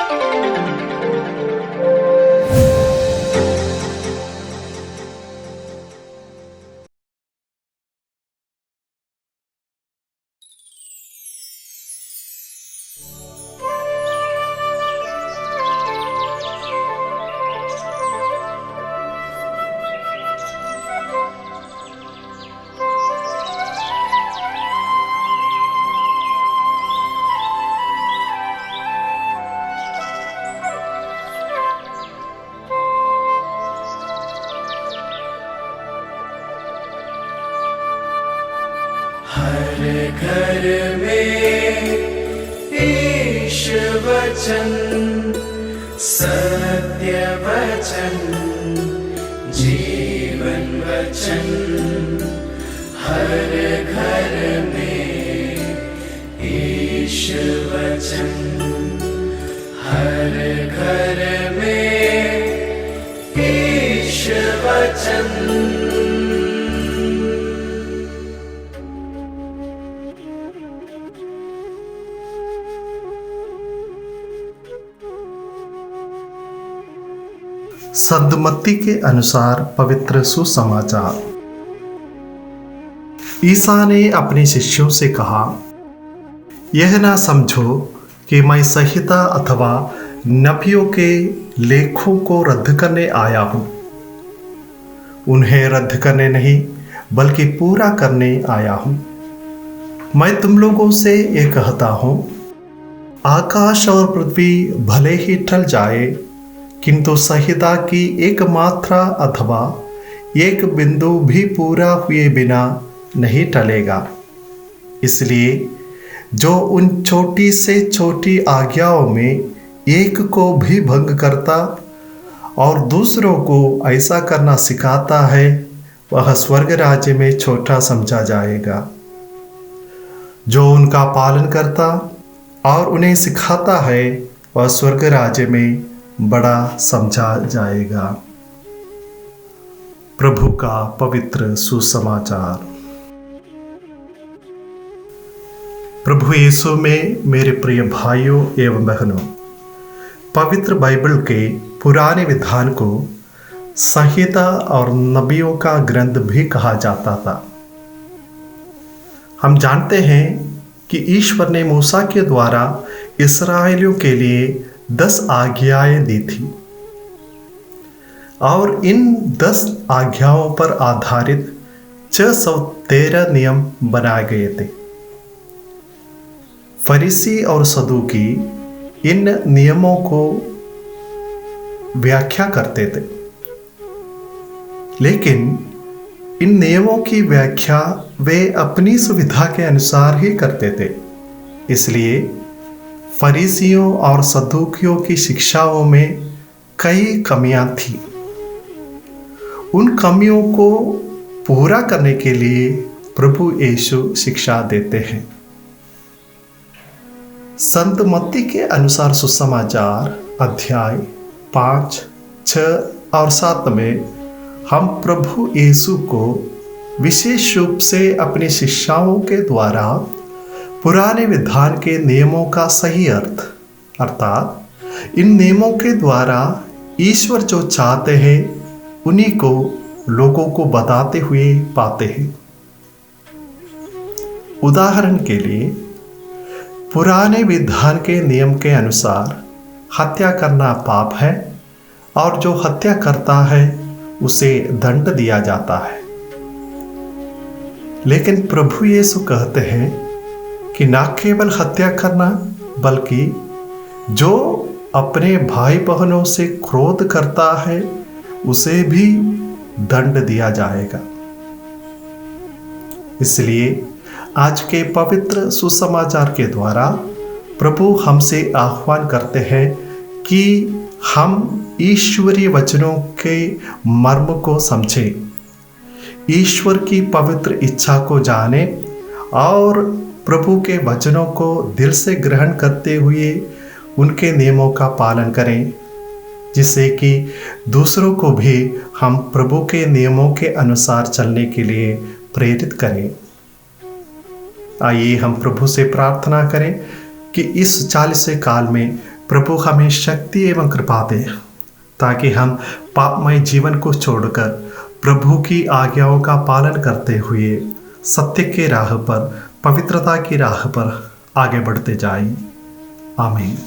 हर घर में ईश वचन, सत्य वचन, जीवन वचन। हर घर में ईश वचन, हर घर में ईश वचन। संत मत्ती के अनुसार पवित्र सुसमाचार। ईसा ने अपने शिष्यों से कहा, यह ना समझो कि मैं संहिता अथवा नबियों के लेखों को रद्द करने आया हूं। उन्हें रद्द करने नहीं बल्कि पूरा करने आया हूं। मैं तुम लोगों से ये कहता हूं, आकाश और पृथ्वी भले ही टल जाए, किंतु संहिता की एक मात्रा अथवा एक बिंदु भी पूरा हुए बिना नहीं टलेगा। इसलिए जो उन छोटी से छोटी आज्ञाओं में एक को भी भंग करता और दूसरों को ऐसा करना सिखाता है, वह स्वर्ग राज्य में छोटा समझा जाएगा। जो उनका पालन करता और उन्हें सिखाता है, वह स्वर्ग राज्य में बड़ा समझा जाएगा। प्रभु का पवित्र सुसमाचार। प्रभु यीशु में मेरे प्रिय भाइयों एवं बहनों, पवित्र बाइबल के पुराने विधान को संहिता और नबियों का ग्रंथ भी कहा जाता था। हम जानते हैं कि ईश्वर ने मूसा के द्वारा इस्राएलियों के लिए 10 आज्ञाएं दी थी और इन 10 आज्ञाओं पर आधारित 613 नियम बनाए गए थे। फरीसी और सदूकी इन नियमों को व्याख्या करते थे, लेकिन इन नियमों की व्याख्या वे अपनी सुविधा के अनुसार ही करते थे। इसलिए फरीसियों और सदूकियों की शिक्षाओं में कई कमियां थी। उन कमियों को पूरा करने के लिए प्रभु यीशु शिक्षा देते हैं। संत मत्ती के अनुसार सुसमाचार अध्याय 5, 6 और 7 में हम प्रभु यीशु को विशेष रूप से अपनी शिक्षाओं के द्वारा पुराने विधान के नियमों का सही अर्थ, अर्थात इन नियमों के द्वारा ईश्वर जो चाहते हैं उन्हीं को लोगों को बताते हुए पाते हैं। उदाहरण के लिए, पुराने विधान के नियम के अनुसार हत्या करना पाप है और जो हत्या करता है उसे दंड दिया जाता है। लेकिन प्रभु यीशु कहते हैं कि न केवल हत्या करना, बल्कि जो अपने भाई बहनों से क्रोध करता है उसे भी दंड दिया जाएगा। इसलिए आज के पवित्र सुसमाचार के द्वारा प्रभु हमसे आह्वान करते हैं कि हम ईश्वरीय वचनों के मर्म को समझें, ईश्वर की पवित्र इच्छा को जाने और प्रभु के वचनों को दिल से ग्रहण करते हुए उनके नियमों का पालन करें, जिससे कि दूसरों को भी हम प्रभु के नियमों के अनुसार चलने के लिए प्रेरित करें। आइए हम प्रभु से प्रार्थना करें कि इस 40वें काल में प्रभु हमें शक्ति एवं कृपा दे ताकि हम पापमय जीवन को छोड़कर प्रभु की आज्ञाओं का पालन करते हुए सत्य के राह पर, पवित्रता की राह पर आगे बढ़ते जाएं। आमीन।